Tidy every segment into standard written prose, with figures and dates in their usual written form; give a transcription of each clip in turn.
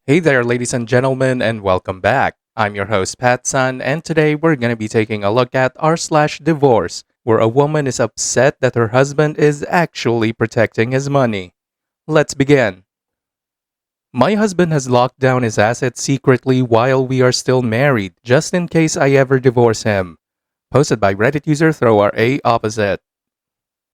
Hey there, ladies and gentlemen, and welcome back. I'm your host, Patsun, and today we're going to be taking a look at r/divorce, where a woman is upset that her husband is actually protecting his money. Let's begin. My husband has locked down his assets secretly while we are still married, just in case I ever divorce him. Posted by Reddit user thrower opposite.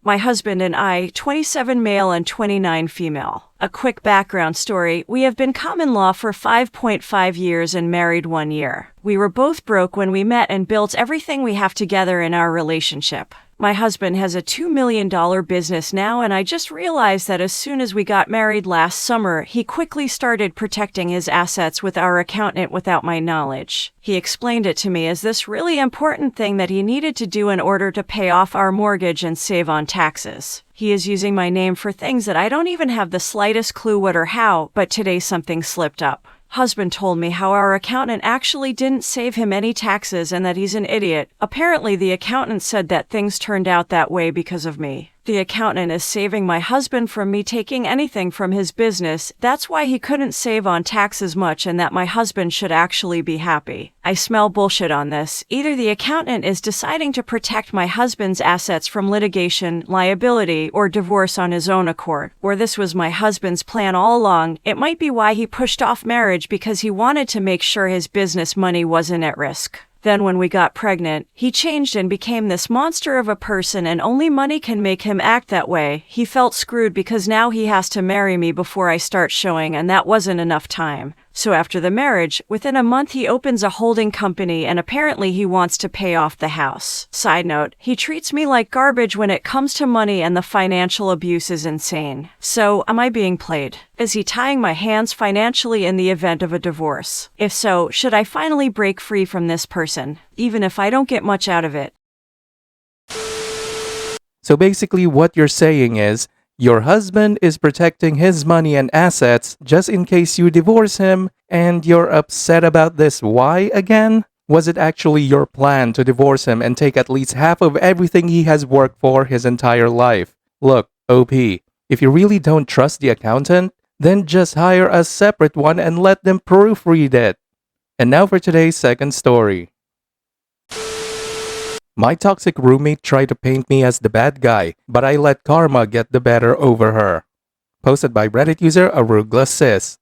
My husband and I, 27 male and 29 female. A quick background story. We have been common law for 5.5 years and married 1 year. We were both broke when we met and built everything we have together in our relationship. My husband has a $2 million business now, and I just realized that as soon as we got married last summer, he quickly started protecting his assets with our accountant without my knowledge. He explained it to me as this really important thing that he needed to do in order to pay off our mortgage and save on taxes. He is using my name for things that I don't even have the slightest clue what or how, but today something slipped up. Husband told me how our accountant actually didn't save him any taxes and that he's an idiot. Apparently the accountant said that things turned out that way because of me. The accountant is saving my husband from me taking anything from his business. That's why he couldn't save on taxes much, and that my husband should actually be happy. I smell bullshit on this. Either the accountant is deciding to protect my husband's assets from litigation, liability, or divorce on his own accord, or this was my husband's plan all along. It might be why he pushed off marriage, because he wanted to make sure his business money wasn't at risk. Then when we got pregnant, he changed and became this monster of a person, and only money can make him act that way. He felt screwed because now he has to marry me before I start showing, and that wasn't enough time. So after the marriage, within a month he opens a holding company, and apparently he wants to pay off the house. Side note, he treats me like garbage when it comes to money, and the financial abuse is insane. So, am I being played? Is he tying my hands financially in the event of a divorce? If so, should I finally break free from this person, even if I don't get much out of it? So basically, what you're saying is, your husband is protecting his money and assets just in case you divorce him, and you're upset about this. Why again? Was it actually your plan to divorce him and take at least half of everything he has worked for his entire life? Look, OP, if you really don't trust the accountant, then just hire a separate one and let them proofread it. And now for today's second story. My toxic roommate tried to paint me as the bad guy, but I let karma get the better over her. Posted by Reddit user Arugla.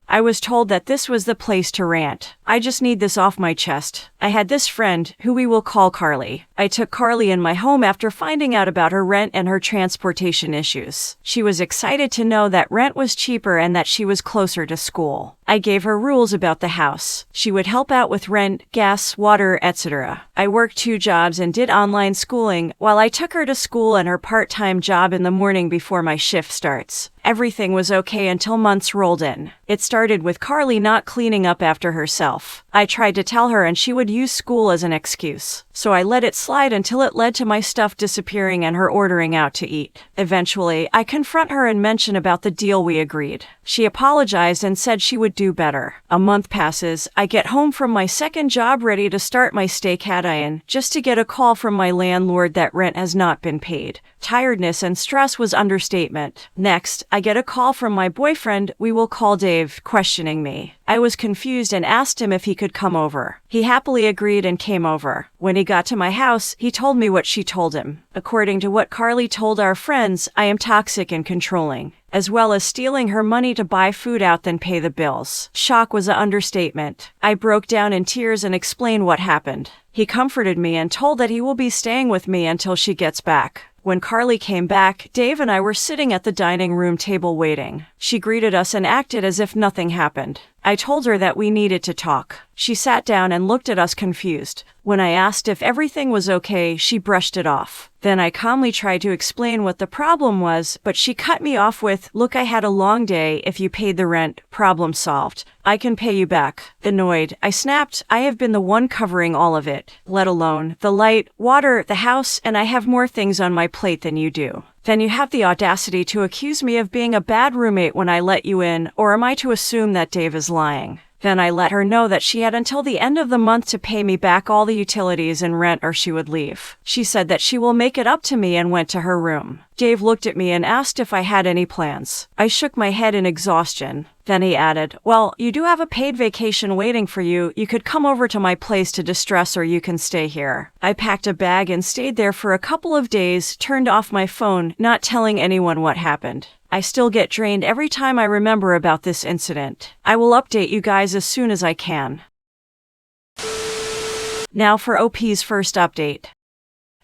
I was told that this was the place to rant. I just need this off my chest. I had this friend, who we will call Carly. I took Carly in my home after finding out about her rent and her transportation issues. She was excited to know that rent was cheaper and that she was closer to school. I gave her rules about the house. She would help out with rent, gas, water, etc. I worked 2 jobs and did online schooling while I took her to school and her part-time job in the morning before my shift starts. Everything was okay until months rolled in. It started with Carly not cleaning up after herself. I tried to tell her and she would use school as an excuse. So I let it slide until it led to my stuff disappearing and her ordering out to eat. Eventually, I confront her and mention about the deal we agreed. She apologized and said she would do better. A month passes. I get home from my second job ready to start my staycation, just to get a call from my landlord that rent has not been paid. Tiredness and stress was understatement. Next, I get a call from my boyfriend, we will call Dave, questioning me. I was confused and asked him if he could come over. He happily agreed and came over. When he got to my house, he told me what she told him. According to what Carly told our friends, I am toxic and controlling, as well as stealing her money to buy food out then pay the bills. Shock was an understatement. I broke down in tears and explained what happened. He comforted me and told that he will be staying with me until she gets back. When Carly came back, Dave and I were sitting at the dining room table waiting. She greeted us and acted as if nothing happened. I told her that we needed to talk. She sat down and looked at us confused. When I asked if everything was okay, she brushed it off. Then I calmly tried to explain what the problem was, but she cut me off with, "Look, I had a long day. If you paid the rent, problem solved. I can pay you back." Annoyed, I snapped, "I have been the one covering all of it, let alone the light, water, the house, and I have more things on my plate than you do. Then you have the audacity to accuse me of being a bad roommate when I let you in, or am I to assume that Dave is lying?" Then I let her know that she had until the end of the month to pay me back all the utilities and rent or she would leave. She said that she will make it up to me and went to her room. Dave looked at me and asked if I had any plans. I shook my head in exhaustion. Then he added, "Well, you do have a paid vacation waiting for you. You could come over to my place to distress or you can stay here." I packed a bag and stayed there for a couple of days, turned off my phone, not telling anyone what happened. I still get drained every time I remember about this incident. I will update you guys as soon as I can. Now for OP's first update.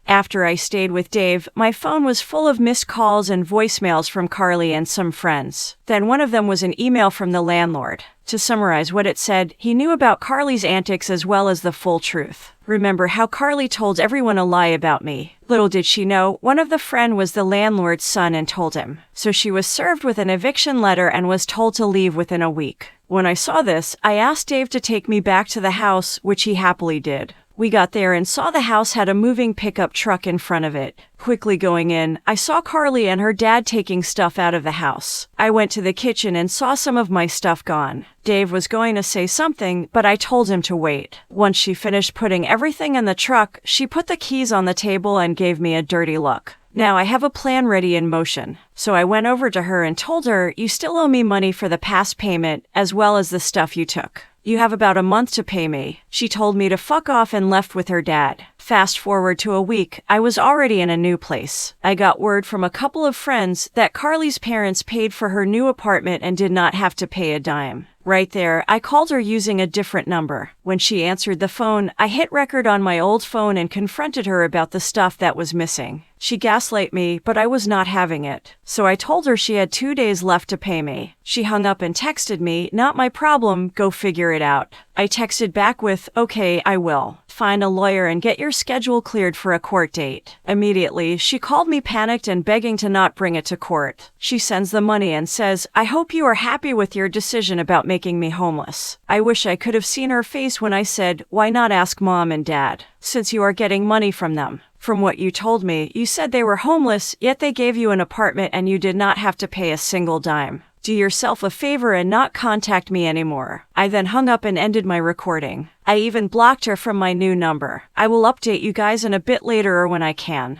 After I stayed with Dave, my phone was full of missed calls and voicemails from Carly and some friends. Then one of them was an email from the landlord. To summarize what it said, he knew about Carly's antics as well as the full truth. Remember how Carly told everyone a lie about me? Little did she know, one of the friend was the landlord's son and told him. So she was served with an eviction letter and was told to leave within a week. When I saw this, I asked Dave to take me back to the house, which he happily did. We got there and saw the house had a moving pickup truck in front of it. Quickly going in, I saw Carly and her dad taking stuff out of the house. I went to the kitchen and saw some of my stuff gone. Dave was going to say something, but I told him to wait. Once she finished putting everything in the truck, she put the keys on the table and gave me a dirty look. Now I have a plan ready in motion. So I went over to her and told her, "You still owe me money for the past payment, as well as the stuff you took. You have about a month to pay me." She told me to fuck off and left with her dad. Fast forward to a week, I was already in a new place. I got word from a couple of friends that Carly's parents paid for her new apartment and did not have to pay a dime. Right there, I called her using a different number. When she answered the phone, I hit record on my old phone and confronted her about the stuff that was missing. She gaslit me, but I was not having it. So I told her she had 2 days left to pay me. She hung up and texted me, "Not my problem, go figure it out." I texted back with, "Okay, I will. Find a lawyer and get your schedule cleared for a court date." Immediately, she called me panicked and begging to not bring it to court. She sends the money and says, "I hope you are happy with your decision about making me homeless." I wish I could have seen her face when I said, "Why not ask mom and dad, since you are getting money from them? From what you told me, you said they were homeless, yet they gave you an apartment and you did not have to pay a single dime. Do yourself a favor and not contact me anymore." I then hung up and ended my recording. I even blocked her from my new number. I will update you guys in a bit later or when I can.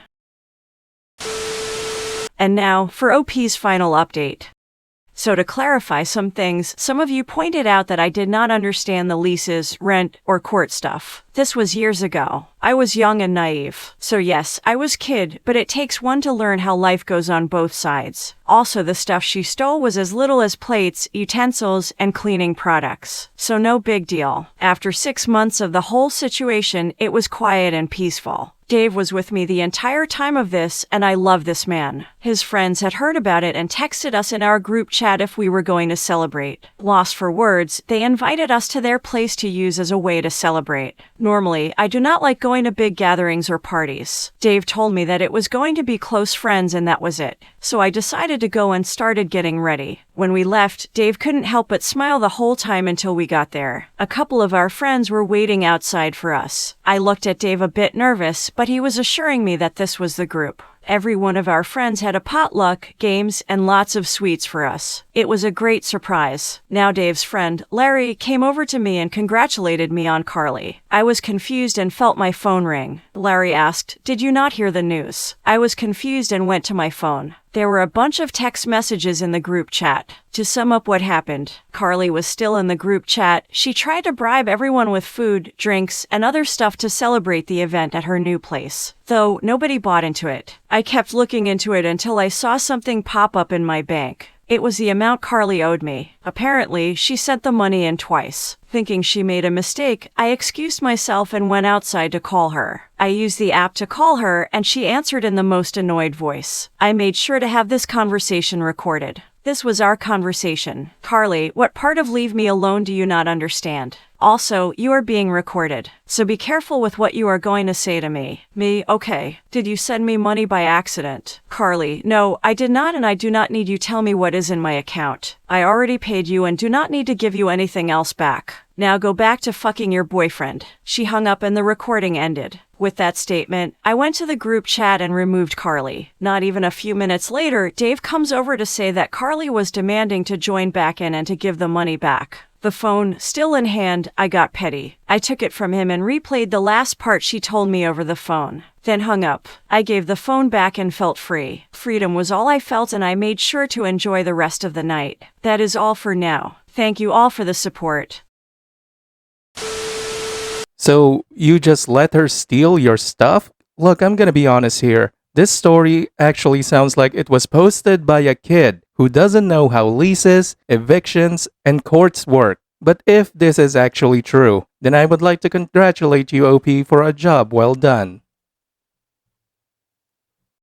And now, for OP's final update. So to clarify some things, some of you pointed out that I did not understand the leases, rent, or court stuff. This was years ago. I was young and naive. So yes, I was kid, but it takes one to learn how life goes on both sides. Also, the stuff she stole was as little as plates, utensils, and cleaning products. So no big deal. After 6 months of the whole situation, it was quiet and peaceful. Dave was with me the entire time of this, and I love this man. His friends had heard about it and texted us in our group chat if we were going to celebrate. Lost for words, they invited us to their place to use as a way to celebrate. Normally, I do not like going to big gatherings or parties. Dave told me that it was going to be close friends and that was it. So I decided to go and started getting ready. When we left, Dave couldn't help but smile the whole time until we got there. A couple of our friends were waiting outside for us. I looked at Dave a bit nervous, but he was assuring me that this was the group. Every one of our friends had a potluck, games, and lots of sweets for us. It was a great surprise. Now Dave's friend, Larry, came over to me and congratulated me on Carly. I was confused and felt my phone ring. Larry asked, "Did you not hear the news?" I was confused and went to my phone. There were a bunch of text messages in the group chat. To sum up what happened, Carly was still in the group chat. She tried to bribe everyone with food, drinks, and other stuff to celebrate the event at her new place. Though nobody bought into it. I kept looking into it until I saw something pop up in my bank. It was the amount Carly owed me. Apparently, she sent the money in twice. Thinking she made a mistake, I excused myself and went outside to call her. I used the app to call her, and she answered in the most annoyed voice. I made sure to have this conversation recorded. This was our conversation. "Carly, what part of leave me alone do you not understand? Also, you are being recorded. So be careful with what you are going to say to me." Me, "Okay. Did you send me money by accident?" Carly, "No, I did not and I do not need you tell me what is in my account. I already paid you and do not need to give you anything else back. Now go back to fucking your boyfriend." She hung up and the recording ended. With that statement, I went to the group chat and removed Carly. Not even a few minutes later, Dave comes over to say that Carly was demanding to join back in and to give the money back. The phone still in hand, I got petty. I took it from him and replayed the last part she told me over the phone, then hung up. I gave the phone back and felt free. Freedom was all I felt, and I made sure to enjoy the rest of the night. That is all for now. Thank you all for the support. So, you just let her steal your stuff? Look, I'm gonna be honest here. This story actually sounds like it was posted by a kid who doesn't know how leases, evictions, and courts work. But if this is actually true, then I would like to congratulate you, OP, for a job well done.